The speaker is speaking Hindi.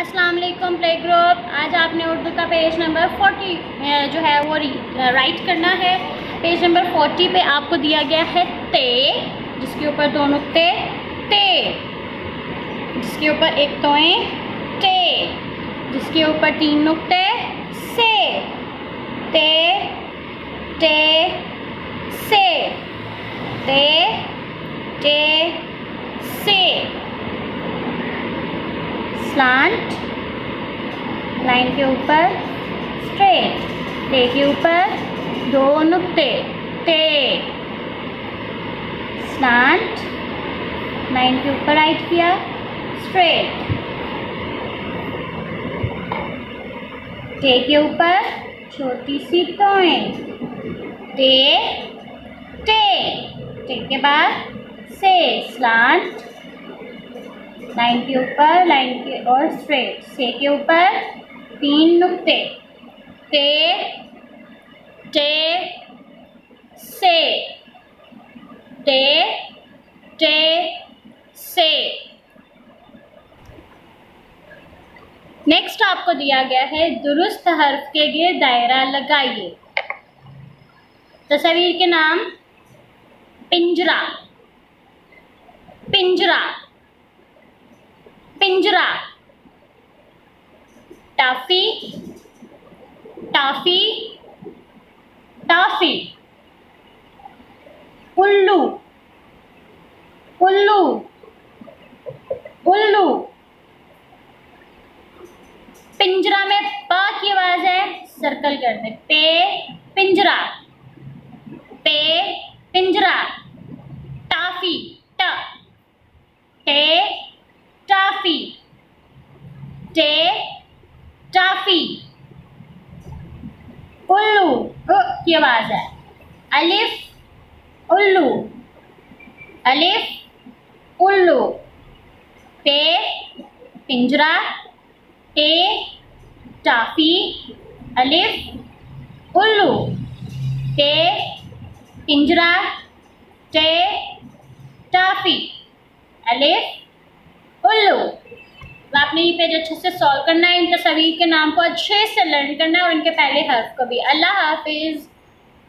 अस्सलाम वालेकुम प्ले ग्रुप। आज आपने उर्दू का पेज नंबर 40 जो है वो राइट करना है। पेज नंबर 40 पे आपको दिया गया है ते, जिसके ऊपर दो नुक्ते ते, जिसके ऊपर एक तोएं टे, जिसके ऊपर तीन नुक्ते से, ते टे से, ते टे से। स्लांट, लाइन के ऊपर स्ट्रेट, टे के ऊपर दो नुक्ते ते, स्लांट, लाइन के ऊपर राइट किया स्ट्रेट, टे के ऊपर छोटी सी तोएं ते टे, टे के बाद से, स्लांट, लाइन के ऊपर लाइन के और स्ट्रेट, से के ऊपर तीन नुक्ते ते टे से, ते टे से। नेक्स्ट आपको दिया गया है दुरुस्त हर्फ के गिर्द दायरा लगाइए। तस्वीर के नाम पिंजरा, पिंजरा, पिंजरा, टाफी, टाफी, टाफी, उल्लू, उल्लू, उल्लू। पिंजरा में प की आवाज है, सर्कल कर दे, पे पिंजरा, पे पिंजरा, टाफी ट, टे टाफी, टे टाफी, उल्लू की आवाज है, अलिफ उल्लू, अलिफ उल्लू, पे पिंजरा, टे टाफी, अलिफ उल्लू, टे पिंजरा, टे टाफी, अलिफ उल्लू। तो आपने ये पेज अच्छे से सॉल्व करना है, इन तस्वीर के नाम को अच्छे से लर्न करना है और इनके पहले हर्फ को भी। अल्लाह हाफिज़।